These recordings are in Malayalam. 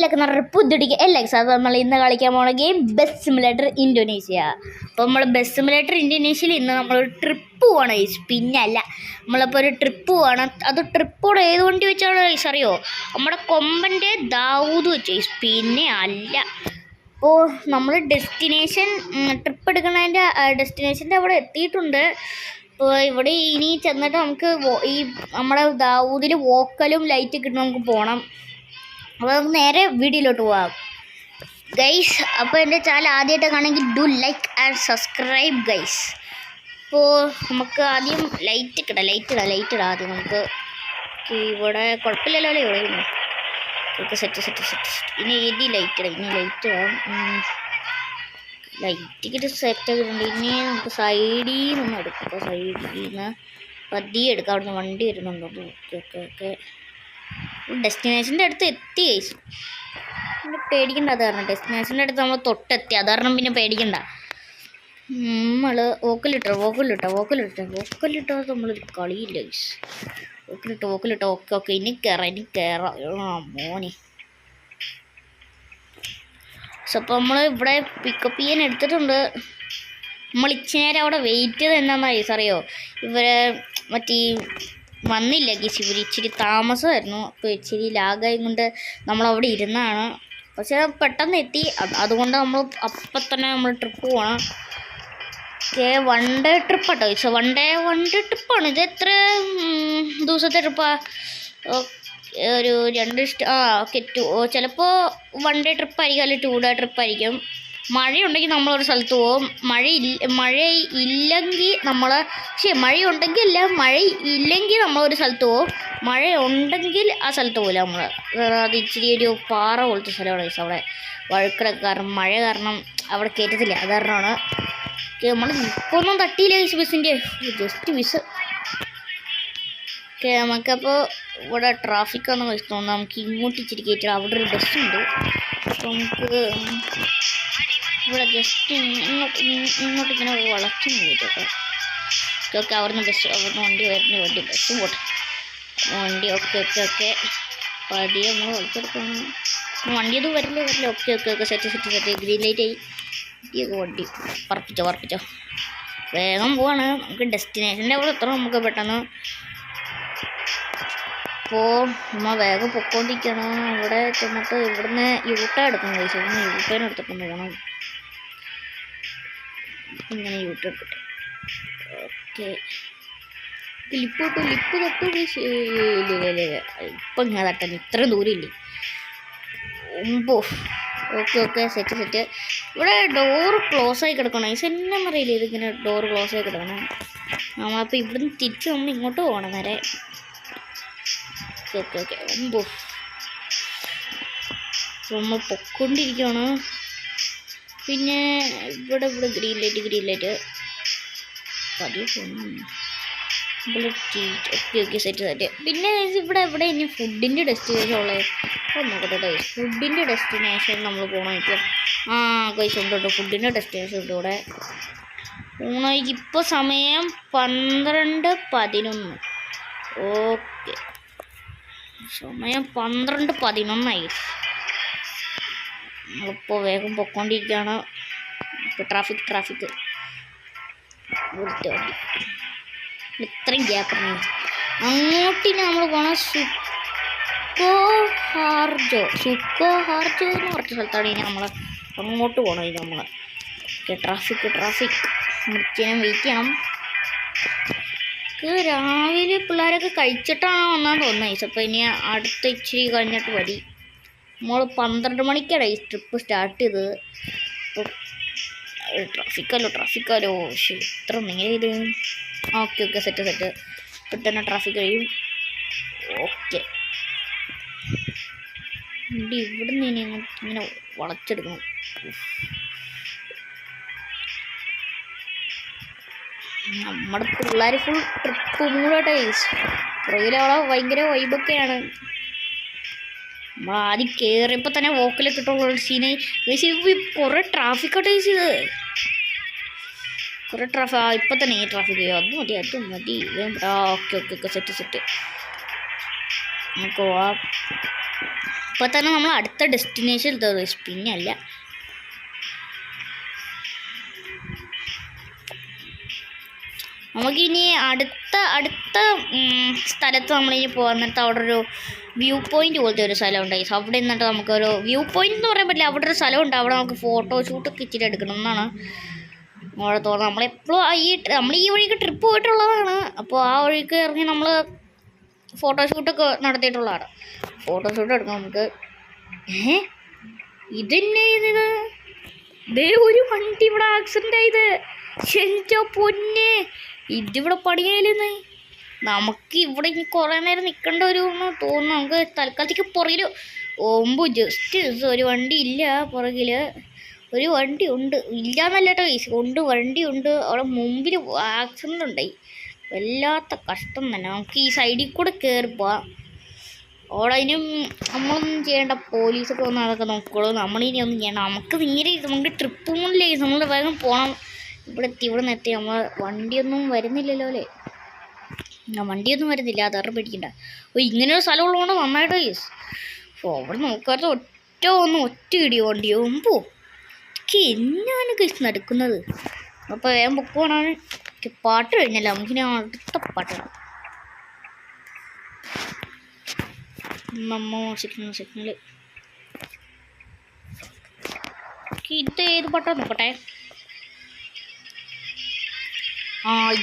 എല്ലാവർക്കും നമ്മുടെ പുതുടിക്ക് എല്ലാവർക്കും സാർ നമ്മൾ ഇന്ന് കളിക്കാൻ പോകുന്ന ഗെയിം ബസ് സിമുലേറ്റർ ഇന്തോനേഷ്യ. അപ്പോൾ നമ്മൾ ബസ് സിമുലേറ്റർ ഇന്തോനേഷ്യയിൽ ഇന്ന് നമ്മളൊരു ട്രിപ്പ് പോവാണ് ഗൈസ്. പിന്നെ അല്ല, നമ്മളിപ്പോൾ ഒരു ട്രിപ്പ് പോവാണ്. അത് ട്രിപ്പോടെ ഏത് വണ്ടി വെച്ചാണ് ഗൈസ് അറിയോ? നമ്മുടെ കൊമ്പൻ്റെ ദാവൂദ് വെച്ച് ഗൈസ്. പിന്നെ അല്ല, അപ്പോൾ നമ്മൾ ട്രിപ്പ് എടുക്കുന്നതിൻ്റെ ഡെസ്റ്റിനേഷൻ്റെ അവിടെ എത്തിയിട്ടുണ്ട്. അപ്പോൾ ഇവിടെ ഇനി ചെന്നിട്ട് നമുക്ക് ഈ നമ്മുടെ ദാവൂദിൽ വോക്കലും ലൈറ്റ് കിട്ടും, നമുക്ക് പോകണം. അപ്പോൾ നമുക്ക് നേരെ വീഡിയോയിലോട്ട് പോവാം ഗൈസ്. അപ്പോൾ എൻ്റെ ചാനൽ ആദ്യമായിട്ട് കാണണമെങ്കിൽ do like and subscribe guys. അപ്പോൾ നമുക്ക് ആദ്യം ലൈറ്റ് ഇടാം ആദ്യം നമുക്ക്. ഇവിടെ കുഴപ്പമില്ലല്ലോ അല്ലേ? ഇവിടെ സെറ്റ് ഇനി ലൈറ്റ് ഇടാം. ലൈറ്റ് സെറ്റ് ആക്കിയിട്ടുണ്ട്. ഇനി നമുക്ക് സൈഡിൽ നിന്ന് എടുക്കാം. അപ്പോൾ സൈഡിൽ നിന്ന് പതിയെ എടുക്കാം. അവിടുന്ന് വണ്ടി വരുന്നുണ്ടോ? ഓക്കെ ഡെസ്റ്റിനേഷൻ്റെ അടുത്ത് എത്തി ഗൈസ്. പിന്നെ പേടിക്കണ്ട. അത് കാരണം ഡെസ്റ്റിനേഷൻ്റെ അടുത്ത് നമ്മൾ തൊട്ടെത്തി. അത് കാരണം പിന്നെ പേടിക്കണ്ട. നമ്മൾ വോക്കലിട്ടോ നമ്മളൊരു കളിയില്ല ഗൈസ്. വോക്കലിട്ടോ ഓക്കെ ഇനി കയറാം മോനെ. സോ അപ്പോൾ നമ്മൾ ഇവിടെ പിക്കപ്പ് ചെയ്യാൻ എടുത്തിട്ടുണ്ട്. നമ്മൾ ഇച്ചിരി നേരം അവിടെ വെയിറ്റ് ചെയ്ത് എന്താണെന്ന് ഗൈസ് അറിയോ? ഇവരെ വന്നില്ല ഗീസ്. ഇവർ ഇച്ചിരി താമസമായിരുന്നു. അപ്പോൾ ഇച്ചിരി ലാഗായി കൊണ്ട് നമ്മളവിടെ ഇരുന്നാണ്. പക്ഷേ പെട്ടെന്ന് എത്തി. അതുകൊണ്ട് നമ്മൾ അപ്പം തന്നെ നമ്മൾ ട്രിപ്പ് പോകണം. വൺ ഡേ ട്രിപ്പാട്ടോ ഗീസ്. വൺ ഡേ ട്രിപ്പാണ്. ഇത് എത്ര ദിവസത്തെ ട്രിപ്പാണ്? ഒരു ചിലപ്പോൾ വൺ ഡേ ട്രിപ്പായിരിക്കും, അല്ലെങ്കിൽ 2 ഡേ ട്രിപ്പായിരിക്കും. മഴയുണ്ടെങ്കിൽ നമ്മളൊരു സ്ഥലത്ത് പോകും. മഴയില്ലെങ്കിൽ നമ്മളൊരു സ്ഥലത്ത് പോകും. മഴയുണ്ടെങ്കിൽ ആ സ്ഥലത്ത് പോകില്ല നമ്മൾ. അത് ഇച്ചിരി ഒരു പാറ പോലത്തെ സ്ഥലമാണ് ഗൈസ്. അവിടെ വഴുക്കലൊക്കെ കാരണം മഴ കാരണം അവിടെ കയറ്റത്തില്ല. അത് കാരണമാണ് നമ്മൾ ഇപ്പൊന്നും തട്ടിയില്ല ഗൈസ് ബസ്സിൻ്റെ. Just miss. ഓക്കെ നമുക്കപ്പോൾ ഇവിടെ ട്രാഫിക്കാണെന്ന് കഴിച്ച് തോന്നുന്നു. നമുക്ക് ഇങ്ങോട്ട് ഇച്ചിരി കയറ്റില്ല. അവിടെ ഒരു ബസ്സുണ്ട്. അപ്പോൾ നമുക്ക് ഇവിടെ ജസ്റ്റ് ഇങ്ങോട്ട് ഇങ്ങനെ വളച്ചു കയറ്റട്ടോ. ഓക്കെ അവിടുന്ന് വണ്ടി ബസ്സും പോട്ടെ. വണ്ടി ഓക്കെ പതിയെ നമ്മൾ വളച്ചെടുക്കണം. വണ്ടിയൊന്നും വരില്ല. ഓക്കെ സെറ്റ് ഗ്രീൻ ലൈറ്റ് ആയി. വണ്ടി പറപ്പിച്ചോ. വേഗം പോവാണ്. നമുക്ക് ഡെസ്റ്റിനേഷൻ്റെ അവിടെ എത്ര നമുക്ക് പെട്ടെന്ന്. അപ്പോൾ നമ്മൾ വേഗം പൊക്കോണ്ടിരിക്കണം. ഇവിടെ ചെന്നിട്ട് ഇവിടുന്ന് യൂട്ടേൺ എടുക്കണം കഴിച്ചു. ഇവിടുന്ന് യൂട്ടേൺ എടുത്തിട്ട് പോകണം. ഇങ്ങനെ യൂട്ടേൺ എടുക്കട്ടെ. ഓക്കെ ലിപ്പ് തൊട്ട് ഇപ്പം ഇങ്ങനെ തട്ടാൻ ഇത്രയും ദൂരം ഇല്ലേ? Okay set. ഇവിടെ ഡോറ് ക്ലോസ് ആയി കിടക്കണം. എന്നറിയില്ല ഇതിങ്ങനെ ഡോറ് ക്ലോസ് ആയി കിടക്കണം. നമ്മളപ്പോൾ ഇവിടുന്ന് തിരിച്ച് നമ്മൾ ഇങ്ങോട്ട് പോകണം നേരെ. ഓക്കെ നമ്മൾ പൊക്കൊണ്ടിരിക്കുകയാണ്. പിന്നെ ഇവിടെ ഗ്രീൻ ലൈറ്റ് പതിയെ പോകണം. Okay set. പിന്നെ ഇവിടെ ഇനി ഫുഡിൻ്റെ ഡെസ്റ്റിനേഷൻ ഉള്ളത് നോക്കട്ടെ. ഫുഡിൻ്റെ ഡെസ്റ്റിനേഷൻ നമ്മൾ പോകണമെങ്കിൽ കഴിച്ച് ഉണ്ട്. ഫുഡിൻ്റെ ഡെസ്റ്റിനേഷൻ ഉണ്ട് ഇവിടെ. ഇപ്പോൾ സമയം 12:11. ഓക്കെ സമയം 12:11. നമ്മളിപ്പോൾ വേഗം പൊക്കോണ്ടിരിക്കുകയാണ്. ഇപ്പോൾ ട്രാഫിക് ഇത്രയും ഗ്യാപ്പ്. അങ്ങോട്ടിന് നമ്മൾ പോകണം. സുക്കോ ഹാർജോ എന്ന് പറഞ്ഞ സ്ഥലത്താണ് ഇനി നമ്മൾ അങ്ങോട്ട് പോകണം. ഇനി നമ്മൾ ട്രാഫിക് വെയിറ്റ് ചെയ്യണം. രാവിലെ പിള്ളേരൊക്കെ കഴിച്ചിട്ടാണ് വന്നാന്ന് തോന്നുന്നത്. അപ്പോൾ ഇനി അടുത്ത ഇച്ചിരി കഴിഞ്ഞിട്ട് മതി. നമ്മൾ 12 മണിക്കാണ് ഈ ട്രിപ്പ് സ്റ്റാർട്ട് ചെയ്തത്. ട്രാഫിക്കല്ലോ ഇത്ര നേരെ ഇത്. Okay set. പെട്ടെന്ന് ട്രാഫിക് കഴിയും. ഓക്കെ ഇവിടുന്ന് ഇനി ഇങ്ങനെ വളച്ചെടുക്കണം. നമ്മുടെ പിള്ളേർ ഫുൾ ട്രിപ്പ് മൂടോട്ടെ. പുറകിൽ അവിടെ ഭയങ്കര വൈബൊക്കെയാണ്. നമ്മൾ ആദ്യം കയറിയപ്പോൾ തന്നെ വോക്കിലൊക്കെ ഇട്ടുള്ള സീനായി. കുറേ ട്രാഫിക്കോട്ടെ ഇത്. കുറേ ഇപ്പം തന്നെ ഈ ട്രാഫിക് അത് മതി. Okay set. നമുക്ക് പോവാം. ഇപ്പോൾ തന്നെ നമ്മൾ അടുത്ത ഡെസ്റ്റിനേഷൻ എത്തുന്നത് പിന്നെ അല്ല. നമുക്കിനി അടുത്ത സ്ഥലത്ത് നമ്മളിനി പോകാൻ നേരത്ത് അവിടെ ഒരു വ്യൂ പോയിൻ്റ് പോലത്തെ ഒരു സ്ഥലം ഉണ്ട്. അവിടെ നിന്നിട്ട് നമുക്കൊരു വ്യൂ പോയിൻ്റ് എന്ന് പറയാൻ പറ്റില്ല, അവിടെ ഒരു സ്ഥലമുണ്ട്. അവിടെ നമുക്ക് ഫോട്ടോഷൂട്ടൊക്കെ ഇച്ചിരി എടുക്കണം എന്നാണ് അവിടെ തോന്നുന്നത്. നമ്മളെപ്പോഴും നമ്മൾ ഈ വഴിക്ക് ട്രിപ്പ് പോയിട്ടുള്ളതാണ്. അപ്പോൾ ആ വഴിക്ക് ഇറങ്ങി നമ്മൾ ഫോട്ടോഷൂട്ടൊക്കെ നടത്തിയിട്ടുള്ളതാണ്. ഫോട്ടോഷൂട്ട് എടുക്കാം നമുക്ക്. ഇതെന്നെ ഇത് ദേ ഒരു വണ്ടി ഇവിടെ ആക്സിഡൻ്റ് ആയത്. എൻ്റെ പൊന്നെ, ഇതിവിടെ പണിയായില്ലെന്ന്. നമുക്ക് ഇവിടെ ഇനി കുറേ നേരം നിൽക്കേണ്ട ഒരു തോന്നുന്നു. നമുക്ക് തൽക്കാലത്തേക്ക് പുറകിൽ ജസ്റ്റ് ഒരു വണ്ടി ഇല്ല, പുറകിൽ ഒരു വണ്ടി ഉണ്ട്. ഇല്ലയെന്നല്ല കേട്ടോ, വണ്ടി ഉണ്ട്. അവിടെ മുമ്പിൽ ആക്സിഡൻ്റ് ഉണ്ടായി. വല്ലാത്ത കഷ്ടം തന്നെ. നമുക്ക് ഈ സൈഡിൽ കൂടെ കയറിപ്പോവാം. അവിടെ അതിനും നമ്മളൊന്നും ചെയ്യേണ്ട, പോലീസൊക്കെ വന്ന് അതൊക്കെ നോക്കുള്ളൂ. നമ്മളിനി ഒന്നും ചെയ്യണ്ട. നമുക്ക് ട്രിപ്പ് കൊണ്ടില്ലേ, നമ്മൾ വേഗം പോകണം. ഇവിടെ നിർത്തി നമ്മൾ വണ്ടിയൊന്നും വരുന്നില്ലല്ലോ അല്ലേ? വണ്ടിയൊന്നും വരുന്നില്ല, അതറിഞ്ഞ് പേടിക്കണ്ട. ഇങ്ങനെയൊരു സ്ഥലമുള്ളതുകൊണ്ട് നന്നായിട്ട് യെസ്. അപ്പോൾ അവിടെ നോക്കാത്ത ഒറ്റ ഇടിയോ വണ്ടിയോ പോ എന്നാണ് കഴിച്ച് നടക്കുന്നത്. അപ്പോൾ വേഗം ബുക്കുവാണ്. പാട്ട് കഴിഞ്ഞല്ലോ, നമുക്കിനി അടുത്ത പാട്ടാണ്. സിഗ്നൽ ഇത് ഏത് പാട്ടാ നോക്കട്ടെ.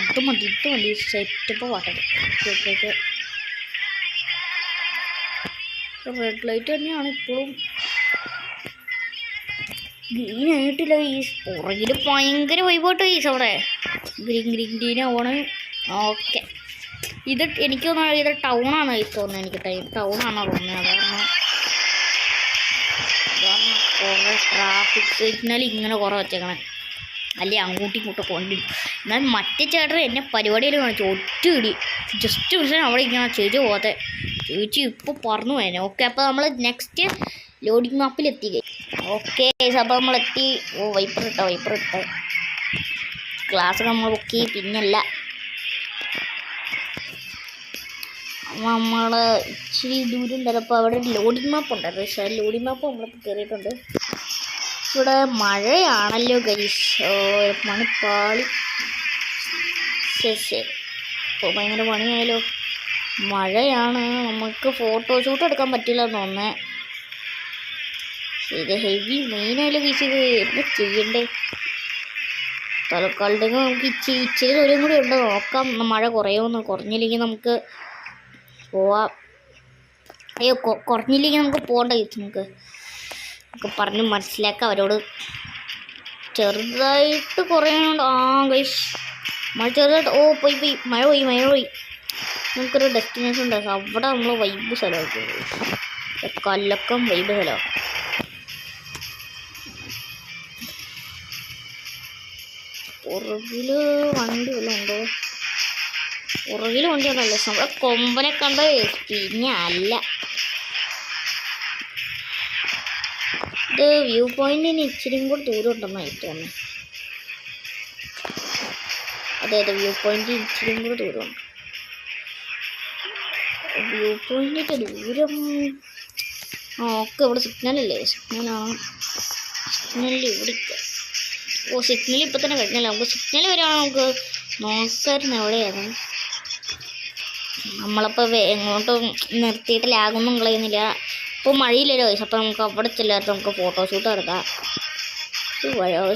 ഇത് മതി സെറ്റപ്പ് പാട്ടത്. റെഡ് ലൈറ്റ് തന്നെയാണ് ഇപ്പോഴും. ഗ്രീൻ ആയിട്ടില്ല ഈ പുറകിൽ ഭയങ്കര വൈബോട്ടോ ഈ അവിടെ ഗ്രീൻ ആവണ്. ഓക്കെ, ഇത് എനിക്ക് തോന്നുന്നത് ഇത് ടൗണാണ് തോന്നുന്നത്. എനിക്ക് ടൗണാണോ തോന്നുന്നത്. കാരണം കുറേ ട്രാഫിക് സിഗ്നൽ ഇങ്ങനെ കുറേ വെച്ചേക്കണേ, അല്ലേ അങ്ങോട്ടും ഇങ്ങോട്ടൊക്കെ കൊണ്ടിരിക്കും. എന്നാൽ മറ്റേ ചേട്ടൻ എന്നെ പരിപാടിയിൽ കാണിച്ചു ഒറ്റ ഇടി. ജസ്റ്റ് മിഷൻ അവിടെ ഇരിക്കണം. ചേച്ചി പോകാതെ ചേച്ചി ഇപ്പോൾ പറഞ്ഞു പോയേനെ. ഓക്കെ, അപ്പോൾ നമ്മൾ നെക്സ്റ്റ് ലോഡിങ് മാപ്പിലെത്തി. ഓക്കെ, അപ്പോൾ നമ്മളെത്തി. വൈപ്പർ ഇട്ട ക്ലാസ് നമ്മൾ ബുക്ക് പിന്നല്ല. നമ്മൾ ഇച്ചിരി ദൂരം ഉണ്ടായിരുന്നു. അപ്പോൾ അവിടെ ലോഡിങ് മാപ്പ് ഉണ്ടായിരുന്നു. പക്ഷേ ലോഡിങ് മാപ്പ് നമ്മളിപ്പോൾ കയറിയിട്ടുണ്ട്. ഇവിടെ മഴയാണല്ലോ ഗൈസ്, മണിപ്പാളി. ശരി, ഇപ്പോൾ ഭയങ്കര പണിയായാലോ. മഴയാണ്, നമുക്ക് ഫോട്ടോഷൂട്ട് എടുക്കാൻ പറ്റില്ല എന്ന് തോന്നേ. ഇത് ഹെവി മെയിനായാലും ഗൈസ്. ഇത് എന്താ ചെയ്യണ്ടേ? തലക്കാലത്തേക്ക് നമുക്ക് ഇച്ചിരി ദൂരം കൂടി ഉണ്ട്. നോക്കാം മഴ കുറഞ്ഞില്ലെങ്കിൽ നമുക്ക് പോവാം. അയ്യോ, കുറഞ്ഞില്ലെങ്കിൽ നമുക്ക് പോകണ്ട ഗൈസ്. നമുക്ക് പറഞ്ഞ് മനസ്സിലാക്കാം അവരോട്. ചെറുതായിട്ട് കുറയുന്നുണ്ട്. ഗൈസ് മഴ ചെറുതായിട്ട് പോയി മഴ പോയി. നമുക്കൊരു ഡെസ്റ്റിനേഷൻ ഉണ്ട്. അവിടെ നമ്മൾ വൈബ് സ്ഥലമായിരിക്കും. കല്ലക്കം വൈബ് സ്ഥലമാണ്. പുറകിൽ വണ്ടി വല്ലതും ഉണ്ടോ? പുറകിൽ വണ്ടി ഉണ്ടല്ലോ. നമ്മുടെ കൊമ്പനെ കണ്ട പിന്നെ അല്ല. ഇത് വ്യൂ പോയിന്റിന് ഇച്ചിരി കൂടി ദൂരം ഉണ്ടെന്നായി തോന്നുന്നു. അതെ, വ്യൂ പോയിന്റിന് ഇച്ചിരി കൂടി ദൂരമുണ്ട്. വ്യൂ പോയിന്റിൻ്റെ ദൂരം ഓക്കെ. ഇവിടെ സിഗ്നലല്ലേ? സിഗ്നലാണ്. സിഗ്നലിൽ ഇവിടെ സിഗ്നൽ ഇപ്പം തന്നെ കഴിഞ്ഞല്ലോ. നമുക്ക് സിഗ്നൽ വരികയാണെങ്കിൽ നമുക്ക് നോക്കായിരുന്നു എവിടെയാണ്. നമ്മളപ്പോൾ എങ്ങോട്ടും നിർത്തിയിട്ട് ലാഗൊന്നും കളയുന്നില്ല. ഇപ്പോൾ മഴയില്ലല്ലോ. അപ്പോൾ നമുക്ക് അവിടെ ചെല്ലാത്ത നമുക്ക് ഫോട്ടോഷൂട്ട് നടത്താം.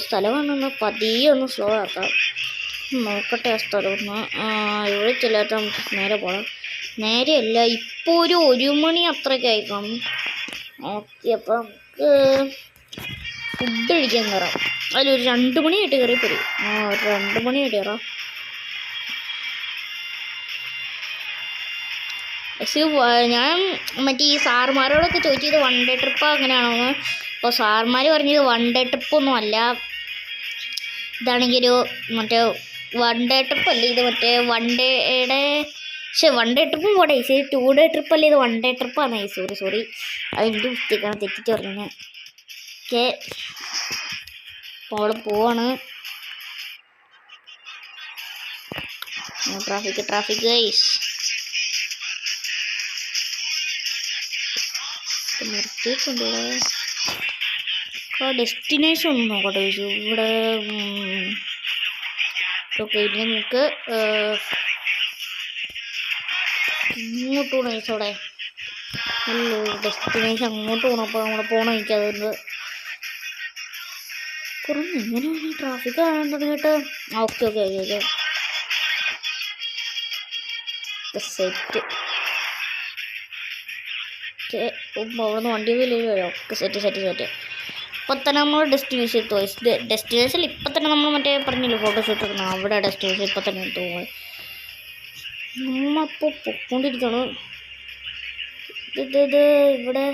സ്ഥലമാണ് പതിയെ ഒന്ന് സ്ലോ ആക്കാം. നോക്കട്ടെ ആ സ്ഥലം ഒന്ന്. ഇവിടെ ചെല്ലാത്ത നമുക്ക് നേരെ പോകണം. നേരെയല്ല, ഇപ്പോൾ ഒരു 1 മണി അത്രയ്ക്ക് ആയിക്കാണും. ഓക്കെ, അപ്പോൾ നമുക്ക് ഫുഡ് കഴിക്കാൻ കയറാം. അതിലൊരു 2 മണിയായിട്ട് കയറിപ്പോരും. 2 മണിയായിട്ട് കയറാം. പക്ഷേ ഞാൻ മറ്റേ ഈ സാറുമാരോടൊക്കെ ചോദിച്ചത് 1 ഡേ ട്രിപ്പ് അങ്ങനെയാണോ. അപ്പോൾ സാറുമാർ പറഞ്ഞത് 1 ഡേ ട്രിപ്പൊന്നും അല്ല, ഇതാണെങ്കിൽ ഒരു മറ്റേ 1 ഡേ ട്രിപ്പല്ലേ ഇത്. മറ്റേ 1 ഡേയുടെ 1 ഡേ ട്രിപ്പും പോട്ടെ. 2 ഡേ ട്രിപ്പല്ലേ ഇത്. 1 ഡേ ട്രിപ്പാണ്. സോറി അതിൻ്റെ മിസ്റ്റേക്കാണ്, തെറ്റിച്ച് പറഞ്ഞു. ഓക്കെ, അപ്പോൾ അവിടെ പോവാണ്. Traffic guys. എത്തിയിട്ടുണ്ട് ഡെസ്റ്റിനേഷൻ ഒന്ന് നോക്കട്ടെ ചോദിച്ചു ഇവിടെ. ഓക്കെ ഇനി നമുക്ക് ഇങ്ങോട്ട് പോകണം ചോദിച്ചു. അവിടെ അല്ലോ ഡെസ്റ്റിനേഷൻ അങ്ങോട്ട് പോകണം. അപ്പോൾ നമ്മൾ പോകണം എനിക്കതുകൊണ്ട് കുറഞ്ഞ് എങ്ങനെയാണ് ട്രാഫിക് കാണാൻ തുടങ്ങിയിട്ട്. Okay okay okay okay set. Okay അവിടെ നിന്ന് വണ്ടി വരില്ല. Okay set set set. ഇപ്പം തന്നെ നമ്മൾ ഡെസ്റ്റിനേഷൻ എത്തുമോ? ഡെസ്റ്റിനേഷനിൽ ഇപ്പം തന്നെ നമ്മൾ മറ്റേ പറഞ്ഞില്ലേ ഫോട്ടോഷൂട്ട് എടുക്കണം. അവിടെ ഡെസ്റ്റിനേഷൻ ഇപ്പം തന്നെ എത്തുമോ? നമ്മളിപ്പോൾ പൊക്കോണ്ടിരിക്കണം. ഇത് ഇവിടെ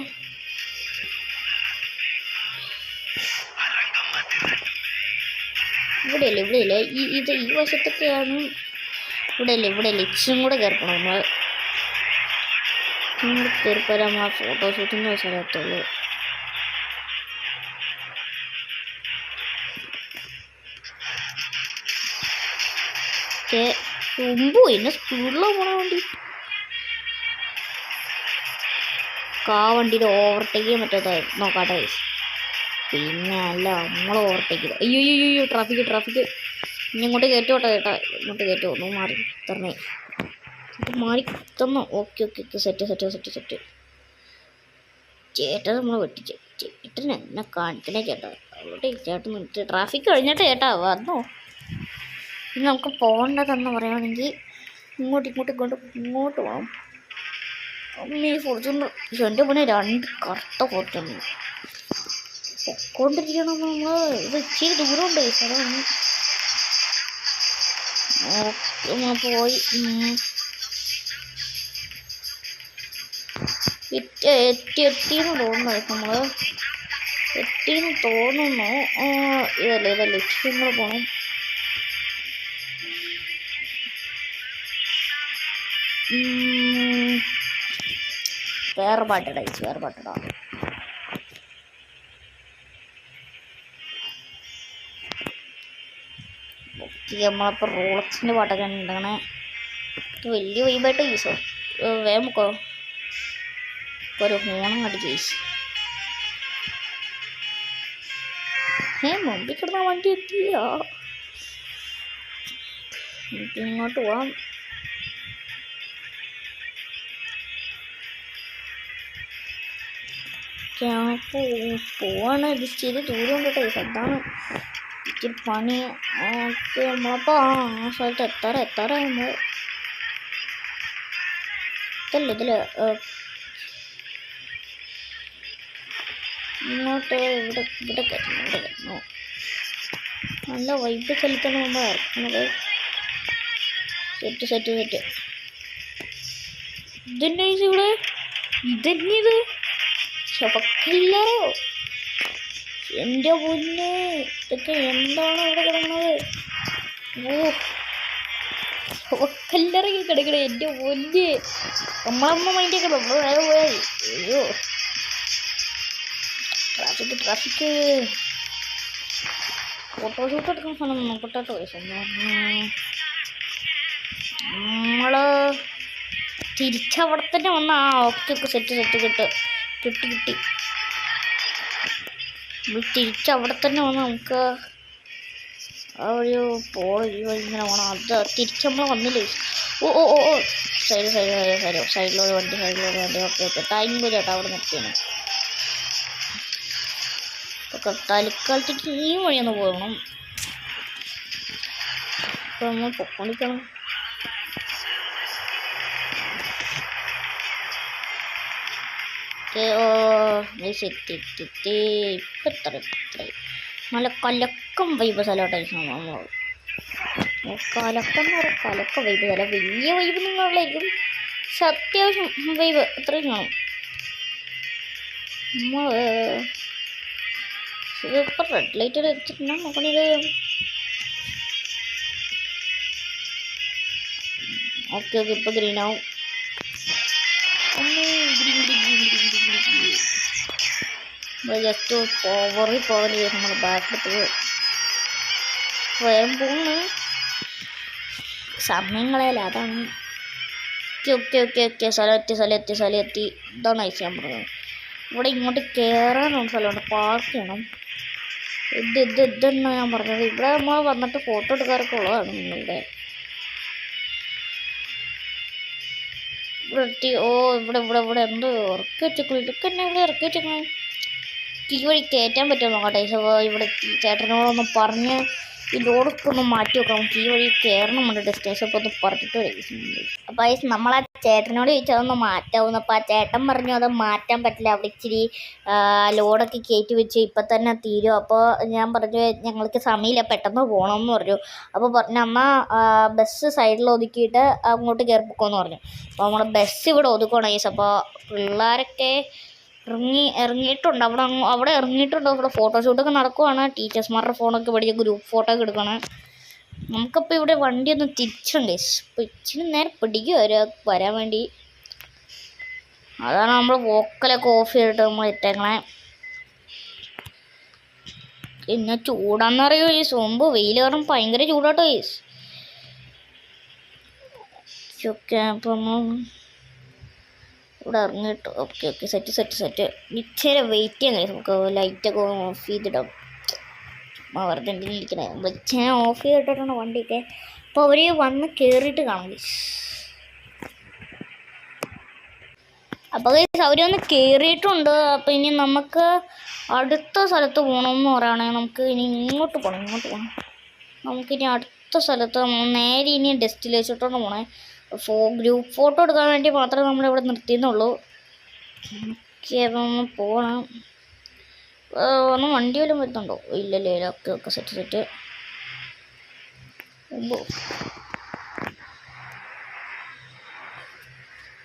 ഇവിടെയല്ലേ ഈ വശത്തൊക്കെയാണ്. ഇവിടെയല്ലേ ഇച്ചിരി കൂടെ കയറണം. നമ്മൾ കയറിപ്പോരാ. നമ്മൾ ഫോട്ടോഷൂട്ടിൻ്റെ സ്ഥലത്തുള്ളൂ. ഓക്കെ മുമ്പ് എന്നെ സ്പീഡിലാണ് പോണ വണ്ടി. വണ്ടിയിൽ ഓവർടേക്ക് ചെയ്യാൻ പറ്റാത്ത നോക്കാട്ടെ. പിന്നെ അല്ല നമ്മൾ ഓവർടേക്ക് ചെയ്തു. അയ്യോ ട്രാഫിക് ഇനി ഇങ്ങോട്ട് കയറ്റോട്ടെ ചേട്ടാ. ഇങ്ങോട്ട് കയറ്റോ ഒന്ന് മാറി തരണേ. മാറി തന്നോ? Okay set. ചേട്ടാ നമ്മൾ വെട്ടിച്ച് ചേട്ടൻ എന്നെ കാണിക്കണേ ചേട്ടാ. അവിടെ ചേട്ടൻ നിർത്തി. ട്രാഫിക് കഴിഞ്ഞിട്ട് ചേട്ടാ വന്നോ. ഇനി നമുക്ക് പോകേണ്ടതെന്ന് പറയുകയാണെങ്കിൽ ഇങ്ങോട്ട് പോകണം. അമ്മീ ഫോർച്യൂണർ എൻ്റെ പണി 2 കറുത്ത ഫോർച്യൂണർ പൊക്കോണ്ടിരിക്കണം. നമ്മൾ ഇത് ഇച്ചിരി ദൂരമുണ്ട് സ്ഥലമാണ്. ഓക്കെ പോയി എത്തിയെന്ന് തോന്നുന്നു. നമ്മൾ എത്തിയെന്ന് തോന്നുന്നു. ഇതല്ലേ ഇച്ചിരി കൂടെ പോകണം. വേറെ പാട്ടിടാ. നമ്മളപ്പോൾ റോളക്സിൻ്റെ പാട്ടൊക്കെ ഉണ്ടാകണേ. വലിയ വൈബായിട്ട് യൂസോ വേഗം മുക്കോ. ഒരു ഹോണം കണ്ട് കേസ്. മുമ്പിൽ കിടന്ന വണ്ടി എത്തില്ല. ഇങ്ങോട്ട് പോവാം. പോവാണ്. ഇത് ഇച്ചിരി ദൂരം കേട്ടോ. അതാണ് ഇച്ചിരി പണി. ഓക്കെ നമ്മളപ്പോൾ ആ സ്ഥലത്ത് എത്താറ നമ്മൾ ഇതില് ഇങ്ങോട്ട് ഇവിടെ കയറ്റണോ. നല്ല വൈബ് സ്ഥലത്താണ് നമ്മൾ ഇറക്കുന്നത്. സെറ്റ് ഇതെന്നെ ഇവിടെ ഇതെന്നത് ശവക്കല്ലറോ. എൻ്റെ പൊന്നെ ഇതൊക്കെ എന്താണ് ഇവിടെ കിടക്കുന്നത്? ശവക്കല്ലറൊക്കെ കിടക്കണേ. എൻ്റെ പൊന്നെ നമ്മളമ്മ മൈൻഡൊക്കെ നമ്മൾ വേറെ പോയാൽ. അയ്യോ ട്രാഫിക് ഫോട്ടോഷൂട്ട് എടുക്കുന്ന സ്ഥലം നോക്കട്ടെ. നമ്മൾ തിരിച്ചവിടെ തന്നെ വന്ന. ഓക്കെ സെറ്റ് കിട്ടി. നമ്മൾ തിരിച്ചവിടെ തന്നെ വന്ന് നമുക്ക് ആ ഒരു ഈ വഴി ഇങ്ങനെ പോകണം. അത് തിരിച്ച് നമ്മൾ വന്നില്ലേ. ഓ സൈഡിലൊരു വണ്ടി. ഓക്കെ ടൈം ചേട്ടാ അവിടെ നിർത്തിയാണ്. തൽക്കാലത്തേക്ക് ഈ വഴിയൊന്ന് പോകണം. അപ്പോൾ നമ്മൾ പൊക്കോണ്ടിരിക്കണം. നല്ല കലക്കം വൈബ് സ്ഥലമായിട്ടായിരിക്കും നമ്മൾ. കലക്കം വൈബ് സ്ഥലം. വലിയ വൈബ് നിങ്ങളുള്ളായിരിക്കും. പക്ഷെ അത്യാവശ്യം വൈബ് അത്രയും കാണും. നമ്മൾ ഇതിപ്പോൾ റെഡ് ലൈറ്റ് വെച്ചിട്ടുണ്ടോ നോക്കണിത്. ഓക്കെ ഇപ്പോൾ ഗ്രീൻ ആവും. ജസ്റ്റ് പോവർ ചെയ്ത് നമ്മൾ ബാക്കെടുത്ത് വേഗം പോകുന്നു. സമയങ്ങളല്ല അതാണ്. ഓക്കെ സ്ഥലം എത്തി. ഇതാണ് ഐസ് ഞാൻ പറഞ്ഞത്. ഇവിടെ ഇങ്ങോട്ട് കയറാനുള്ള സ്ഥലമുണ്ട്, പാർക്ക് ചെയ്യണം. ഇതെന്നാണ് ഞാൻ പറഞ്ഞത്. ഇവിടെ നമ്മൾ വന്നിട്ട് ഫോട്ടോ എടുക്കാറൊക്കെ ഉള്ളതാണ് നിങ്ങളുടെ. ഇവിടെ ഇവിടെ ഇവിടെ ഇവിടെ എന്ത് ഇറക്കി വെച്ചേക്കും, ഇതൊക്കെ തന്നെ ഇവിടെ ഇറക്കി വെച്ചേക്കണേ. ഈ വഴി കയറ്റാൻ പറ്റുമോ നോക്കട്ടെ. ഇവിടെ ചേട്ടനോടൊന്ന് പറഞ്ഞ് ഈ ലോഡൊക്കെ ഒന്ന് മാറ്റി വെക്കാം. നമുക്ക് ഈ വഴി കയറണം നമ്മുടെ ഡെസ്റ്റിനേഷൻ. അപ്പോൾ ഒന്ന് പറഞ്ഞിട്ട് വരും. അപ്പോൾ നമ്മളാ ചേട്ടനോട് ചോദിച്ചതൊന്ന് മാറ്റാവുന്നു. അപ്പോൾ ആ ചേട്ടൻ പറഞ്ഞു അത് മാറ്റാൻ പറ്റില്ല, അവിടെ ഇച്ചിരി ലോഡൊക്കെ കയറ്റി വെച്ച് ഇപ്പം തന്നെ തീരും. അപ്പോൾ ഞാൻ പറഞ്ഞു ഞങ്ങൾക്ക് സമയമില്ല, പെട്ടെന്ന് പോകണമെന്ന് പറഞ്ഞു. അപ്പോൾ പറഞ്ഞു എന്നാൽ ബസ് സൈഡിൽ ഒതുക്കിയിട്ട് അങ്ങോട്ട് കയറി പോക്കുമെന്ന് പറഞ്ഞു. അപ്പോൾ നമ്മൾ ബസ് ഇവിടെ ഒതുക്കണം ഗൈസ്. അപ്പോൾ പിള്ളേരൊക്കെ ഇറങ്ങിയിട്ടുണ്ട്. അവിടെ ഇറങ്ങിയിട്ടുണ്ട്. ഇവിടെ ഫോട്ടോഷൂട്ടൊക്കെ നടക്കുവാണ്. ടീച്ചേഴ്സ്മാരുടെ ഫോണൊക്കെ പഠിച്ച് ഗ്രൂപ്പ് ഫോട്ടോ ഒക്കെ എടുക്കണം. നമുക്കപ്പോൾ ഇവിടെ വണ്ടി ഒന്ന് തിരിച്ചുണ്ട്. അപ്പോൾ ഇച്ചിരി നേരം പിടിക്കുക വരാൻ വേണ്ടി. അതാണ് നമ്മൾ വോക്കലൊക്കെ ഓഫ് ചെയ്തിട്ട് നമ്മൾ ഇട്ടേക്കണേ. പിന്നെ ചൂടാന്നറിയോ ഈ സോമ്പ്, വെയിൽ കാരണം ഭയങ്കര ചൂടാട്ടോ ഈസ്. ഓക്കെ അപ്പം ഇവിടെ ഇറങ്ങിയിട്ട് ഓക്കെ സെറ്റ് ഇച്ചിരി വെയിറ്റ് ചെയ്യാൻ കഴിയും. നമുക്ക് ലൈറ്റൊക്കെ ഓഫ് ചെയ്തിടാം. വെറുതെ ഇരിക്കണേ ഇച്ചിരി ഓഫ് ചെയ്തിട്ടാണ് വണ്ടിയൊക്കെ. അപ്പോൾ അവർ വന്ന് കയറിയിട്ട് കാണാം. അപ്പോൾ അവർ വന്ന് കയറിയിട്ടുണ്ട്. അപ്പോൾ ഇനി നമുക്ക് അടുത്ത സ്ഥലത്ത് പോകണമെന്ന് പറയുകയാണെങ്കിൽ നമുക്ക് ഇനി ഇങ്ങോട്ട് പോകണം. നമുക്കിനി അടുത്ത സ്ഥലത്ത് നേരെ ഇനി ഡെസ്റ്റിനേഷനോട്ടാണ് പോകണേ. ഗ്രൂപ്പ് ഫോട്ടോ എടുക്കാൻ വേണ്ടി മാത്രമേ നമ്മളിവിടെ നിർത്തിയെന്നുള്ളൂ. ഓക്കെ അപ്പം നമ്മൾ പോകണം. ഒന്നും വണ്ടി വല്ലതും വരുന്നുണ്ടോ? ഇല്ലല്ലേ. Okay set.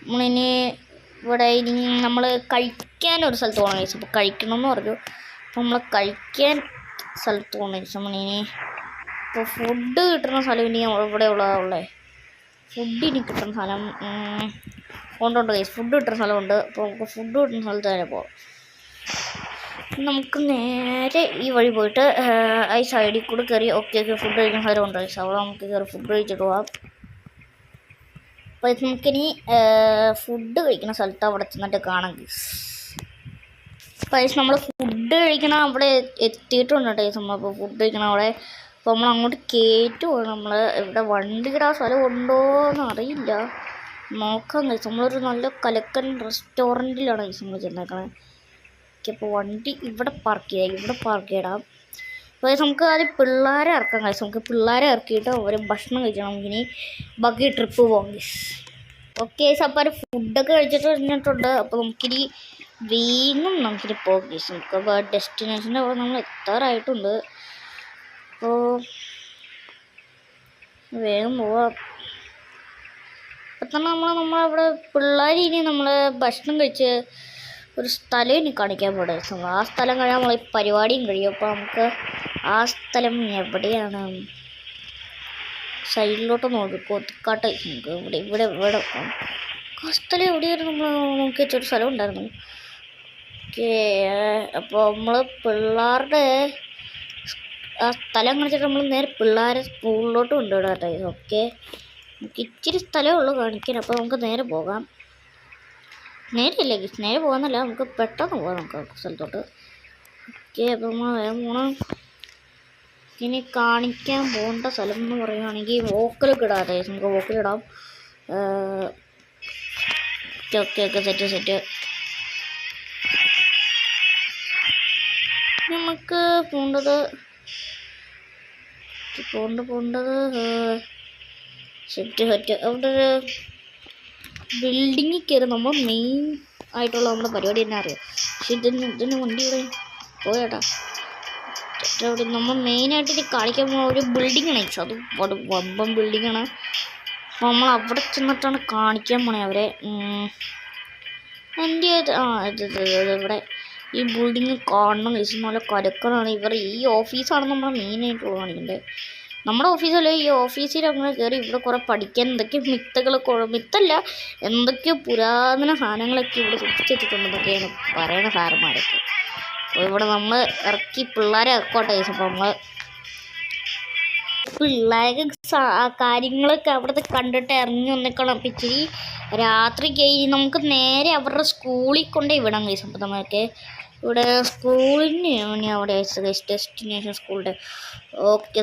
നമ്മളിനി ഇവിടെ ഇനി നമ്മൾ കഴിക്കാനൊരു സ്ഥലത്ത് പോകണം കഴിച്ചു. അപ്പോൾ കഴിക്കണമെന്ന് പറഞ്ഞു. അപ്പോൾ നമ്മൾ കഴിക്കാൻ സ്ഥലത്ത് പോകണം കഴിച്ചു. നമ്മളിനി ഇപ്പോൾ ഫുഡ് കിട്ടുന്ന സ്ഥലം ഇനി ഇവിടെ ഉള്ളതേ. ഫുഡ് ഇനി കിട്ടുന്ന സ്ഥലം കൊണ്ടുണ്ട് കഴിച്ചു. ഫുഡ് കിട്ടുന്ന സ്ഥലമുണ്ട്. അപ്പോൾ നമുക്ക് ഫുഡ് കിട്ടുന്ന സ്ഥലത്ത് തന്നെ പോകാം. നമുക്ക് നേരെ ഈ വഴി പോയിട്ട് ഈ സൈഡിൽ കൂടെ കയറി ഓക്കെ ഫുഡ് കഴിക്കുന്ന സ്ഥലമുണ്ട് കഴിച്ചു. അവിടെ നമുക്ക് കയറി ഫുഡ് കഴിച്ചിട്ട് പോകാം. അപ്പോൾ നമുക്കിനി ഫുഡ് കഴിക്കുന്ന സ്ഥലത്ത് അവിടെ ചെന്നിട്ട് കാണാം. അപ്പോൾ നമ്മൾ ഫുഡ് കഴിക്കണം അവിടെ എത്തിയിട്ടുണ്ട് കേട്ടോ. നമ്മളിപ്പോൾ ഫുഡ് കഴിക്കണം അവിടെ. അപ്പോൾ നമ്മൾ അങ്ങോട്ട് കയറ്റുമാണ്. നമ്മൾ ഇവിടെ വണ്ടി ഇടാൻ സ്ഥലം ഉണ്ടോ എന്ന് അറിയില്ല, നോക്കാം കഴിച്ചു. നമ്മളൊരു നല്ല കലക്കൻ റെസ്റ്റോറൻറ്റിലാണ് കഴിച്ചു നമ്മൾ ചെന്നേക്കണേ. അപ്പോൾ വണ്ടി ഇവിടെ പാർക്ക് ചെയ്യിടാം. അപ്പോൾ നമുക്ക് ആദ്യം പിള്ളേരെ ഇറക്കാൻ കഴിച്ചു. നമുക്ക് പിള്ളേരെ ഇറക്കിയിട്ട് അവർ ഭക്ഷണം കഴിക്കണം. നമുക്കിനി ബാക്കി ട്രിപ്പ് പോകാം. ഓക്കെ അപ്പോൾ ഫുഡൊക്കെ കഴിച്ചിട്ട് കഴിഞ്ഞിട്ടുണ്ട്. അപ്പോൾ നമുക്കിനി നമുക്കിനി പോകാം. നമുക്ക് ഡെസ്റ്റിനേഷൻ്റെ അവിടെ നമ്മൾ എത്താറായിട്ടുണ്ട്. അപ്പോൾ വേഗം പോവാം. അപ്പം തന്നെ നമ്മളവിടെ പിള്ളേർ ഇനി നമ്മൾ ഭക്ഷണം കഴിച്ച് ഒരു സ്ഥലം ഇനി കാണിക്കാൻ പോകണം. ആ സ്ഥലം കഴിഞ്ഞാൽ നമ്മൾ ഈ പരിപാടിയും കഴിയും. അപ്പോൾ നമുക്ക് ആ സ്ഥലം എവിടെയാണ് സൈഡിലോട്ട് കൊത്തിക്കാട്ട് നമുക്ക് ഇവിടെ ആ സ്ഥലം എവിടെയായിരുന്നു നമ്മൾ നോക്കി വെച്ചൊരു സ്ഥലം ഉണ്ടായിരുന്നു. ഓക്കെ അപ്പോൾ നമ്മൾ പിള്ളേരുടെ ആ സ്ഥലം കാണിച്ചിട്ട് നമ്മൾ നേരെ പിള്ളേരെ സ്കൂളിലോട്ട് കൊണ്ടുവിടാം കേട്ടോ. ഓക്കെ നമുക്ക് ഇച്ചിരി സ്ഥലമേ ഉള്ളൂ കാണിക്കാൻ. അപ്പോൾ നമുക്ക് നേരെ പോകാം. നേരെ പോകാമെന്നല്ല, നമുക്ക് പെട്ടെന്ന് പോകാം നമുക്ക് സ്ഥലത്തോട്ട്. ഓക്കെ അപ്പോൾ നമ്മൾ വേഗം പോകണം. ഇനി കാണിക്കാൻ പോകേണ്ട സ്ഥലം എന്ന് പറയുകയാണെങ്കിൽ വോക്കലൊക്കെ ഇടാം കേട്ടോ. നമുക്ക് വോക്കലിടാം. Okay set. നമുക്ക് പോകേണ്ടത് സെറ്റ് അവിടെ ഒരു ബിൽഡിങ്ങിൽ കയറി നമ്മൾ മെയിൻ ആയിട്ടുള്ള നമ്മുടെ പരിപാടി തന്നെ അറിയാം. പക്ഷെ ഇതിന് വണ്ടി ഇവിടെ പോയേട്ടാ. അവിടെ നമ്മൾ മെയിനായിട്ട് ഇത് കാണിക്കാൻ പോകുന്ന ഒരു ബിൽഡിങ്ങാണ്. അത് വമ്പൻ ബിൽഡിങ്ങാണ്. അപ്പോൾ നമ്മൾ അവിടെ ചെന്നിട്ടാണ് കാണിക്കാൻ പോണേ അവരെ. എൻ്റെ ഇവിടെ ഈ ബിൽഡിങ് കാണണം കഴിച്ചു. നല്ല കരക്കനാണ്. ഇവർ ഈ ഓഫീസാണ് നമ്മൾ മെയിനായിട്ട് കാണിക്കേണ്ടത്. നമ്മുടെ ഓഫീസല്ല, ഈ ഓഫീസിൽ അങ്ങനെ കയറി ഇവിടെ കുറേ പഠിക്കാൻ എന്തൊക്കെയോ മിത്തല്ല എന്തൊക്കെയോ പുരാതന സാധനങ്ങളൊക്കെ ഇവിടെ സൂക്ഷിച്ചിട്ടുണ്ടെന്നൊക്കെയാണ് പറയണ സാറന്മാരൊക്കെ. അപ്പോൾ ഇവിടെ നമ്മൾ ഇറക്കി പിള്ളേരെ ഇറക്കോട്ടെ. അപ്പോൾ നമ്മൾ പിള്ളേർക്ക് കാര്യങ്ങളൊക്കെ അവിടുത്തെ കണ്ടിട്ട് ഇറങ്ങി വന്നിക്കണം. അപ്പം ഇച്ചിരി രാത്രി കഴിഞ്ഞ് നമുക്ക് നേരെ അവരുടെ സ്കൂളിൽ കൊണ്ടേ വിടാം കഴിച്ചു. അപ്പം നമുക്ക് ഇവിടെ സ്കൂളിന് അവിടെ ഡെസ്റ്റിനേഷൻ സ്കൂളിൻ്റെ ഓക്കെ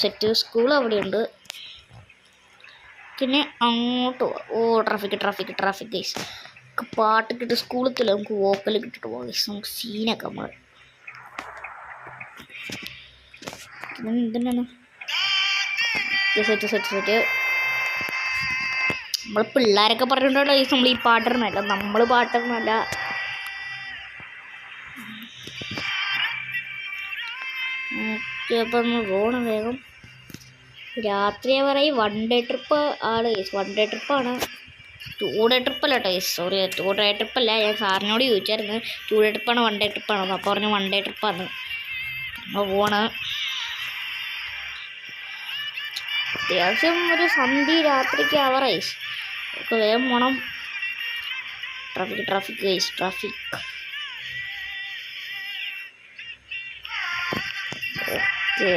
സെറ്റ് സ്കൂൾ അവിടെയുണ്ട്. പിന്നെ അങ്ങോട്ട് പോവാം. ഓ ട്രാഫിക് ഗൈസ്. പാട്ട് കിട്ടും സ്കൂളിൽ നമുക്ക് വോക്കൽ കിട്ടിട്ട് പോകാം ഗൈസ്. നമുക്ക് സീനൊക്കെ നമ്മൾ എന്തിനാണ് സെറ്റ് നമ്മൾ പിള്ളേരൊക്കെ പറഞ്ഞിട്ടുണ്ടോ ഗൈസ് നമ്മൾ ഈ പാട്ടിടുന്നല്ല, നമ്മൾ പാട്ടിടുന്നല്ല. ഓക്കെ അപ്പം നമ്മൾ പോകണം വേഗം. രാത്രി പറയും 1 ഡേ ട്രിപ്പ് ആണ് ഗൈസ്. 1 ഡേ ട്രിപ്പാണ്, 2 ഡേ ട്രിപ്പല്ല കേട്ടോ ഗൈസ്. Sorry 2 day ട്രിപ്പല്ല. ഞാൻ സാറിനോട് ചോദിച്ചായിരുന്നു 2 ഡേ ട്രിപ്പാണ് 1 ഡേ ട്രിപ്പാണോ. അപ്പോൾ പറഞ്ഞു 1 ഡേ ട്രിപ്പാണ്. നമ്മൾ പോണ് അത്യാവശ്യം ഒരു സന്ധ്യ രാത്രിക്ക് ആവറേജ് ഒക്കെ വേഗം പോകണം. Traffic guys okay.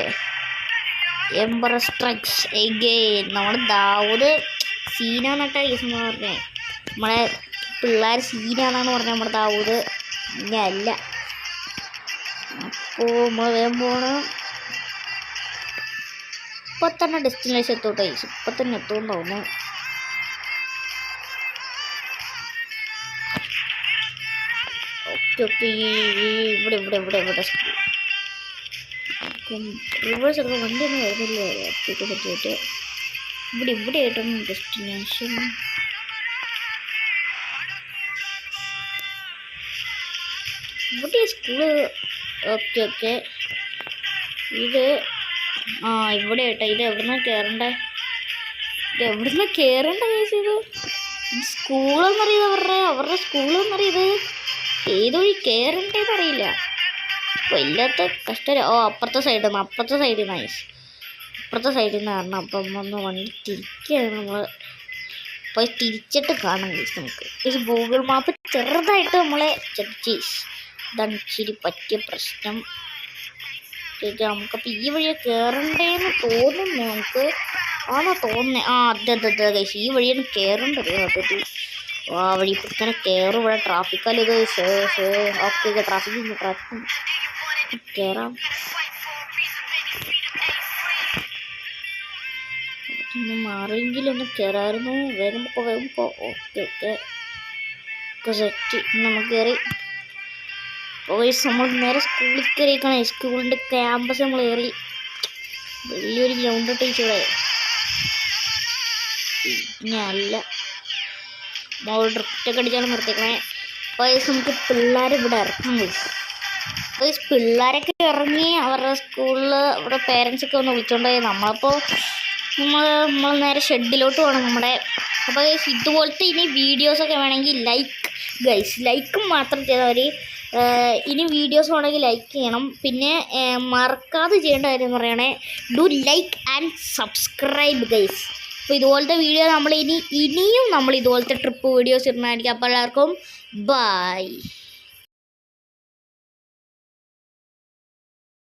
Ember strikes again. നമ്മുടെ ദാവൂദ് സീനാന്നൊക്കെ ഗൈസ് എന്ന് പറഞ്ഞേ. നമ്മളെ പിള്ളേർ സീനാണെന്ന് പറഞ്ഞാൽ നമ്മുടെ ദാവൂദ് ഇങ്ങനെ അല്ല. അപ്പോൾ നമ്മൾ വേഗം പോകണം. ഇപ്പം തന്നെ ഡെസ്റ്റിനേഷൻ എത്തോട്ടെ ഗൈസ്. ഇപ്പം തന്നെ എത്തുമെന്ന് തോന്നുന്നു. ഓക്കെ ഇവിടെ സ്കൂൾ റിവേഴ്സ് എടുക്കാൻ വണ്ടിയൊന്നും വരുന്നില്ല. സെറ്റ് ഇവിടെ ആയിട്ടാണ് ഡെസ്റ്റിനേഷൻ. ഇവിടെ സ്കൂള്. ഓക്കെ ഇത് ഇവിടെ ആയിട്ടാ. ഇത് എവിടുന്നാ കയറണ്ടേ? കേസ് ഇത് സ്കൂളെന്നറിയത് അവരുടെ സ്കൂളെന്നറിയത് ഏത് വഴി കയറണ്ടേന്ന് അറിയില്ല. വല്ലാത്ത കഷ്ടം. അപ്പുറത്തെ സൈഡിൽ നിന്ന് അപ്പുറത്തെ സൈഡിൽ നിന്ന് കാരണം. അപ്പം ഒന്ന് വണ്ടി തിരിക്കുകയാണ് നമ്മൾ. അപ്പോൾ തിരിച്ചിട്ട് കാണാം നമുക്ക്. ഗൂഗിൾ മാപ്പ് ചെറുതായിട്ട് നമ്മളെ ഇതാണ് ഇച്ചിരി പറ്റിയ പ്രശ്നം. നമുക്കപ്പോൾ ഈ വഴിയെ കയറണ്ടേന്ന് തോന്നുന്നു. നമുക്ക് ആണോ തോന്നുന്നേ? അതെ കഴിച്ച് ഈ വഴിയാണ് കയറേണ്ടത്. അതൊരു ആ വഴി ഇപ്പം ഇങ്ങനെ കയറും. ഇവിടെ ട്രാഫിക്കല്ല ഇത്. ഓക്കെ ട്രാഫിക് കയറാം. ഒന്ന് മാറിയെങ്കിലൊന്ന് കയറായിരുന്നു. വേഗം പോ. Okay set. നമുക്ക് കയറി. നമ്മൾ നേരെ സ്കൂളിൽ കയറിയേക്കണേ. സ്കൂളിൻ്റെ ക്യാമ്പസ് നമ്മൾ കയറി. വലിയൊരു ഗ്രൗണ്ട് ടീച്ചറെ അല്ല മോൾ ഡ്രിഫ്റ്റൊക്കെ അടിച്ചാണ് നിർത്തിക്കണേ. അപ്പോൾ നമുക്ക് പിള്ളേർ ഇവിടെ ഇറക്കാം. അപ്പോൾ പിള്ളേരൊക്കെ ഇറങ്ങി അവരുടെ സ്കൂളിൽ ഇവിടെ പേരൻസൊക്കെ ഒന്ന് വിളിച്ചോണ്ടായി. നമ്മളപ്പോൾ നമ്മൾ നേരെ ഷെഡിലോട്ട് പോകണം നമ്മുടെ. അപ്പോൾ ഇതുപോലത്തെ ഇനി വീഡിയോസൊക്കെ വേണമെങ്കിൽ ലൈക്കും മാത്രം ചെയ്തവർ. ഇനി വീഡിയോസ് വേണമെങ്കിൽ ലൈക്ക് ചെയ്യണം. പിന്നെ മറക്കാതെ ചെയ്യേണ്ട കാര്യം എന്ന് പറയണേ, do like and subscribe guys. അപ്പോൾ ഇതുപോലത്തെ വീഡിയോ ഇനിയും നമ്മൾ ഇതുപോലത്തെ ട്രിപ്പ് വീഡിയോസ് ഇടുന്നതായിരിക്കും. അപ്പോൾ എല്ലാവർക്കും ബൈ.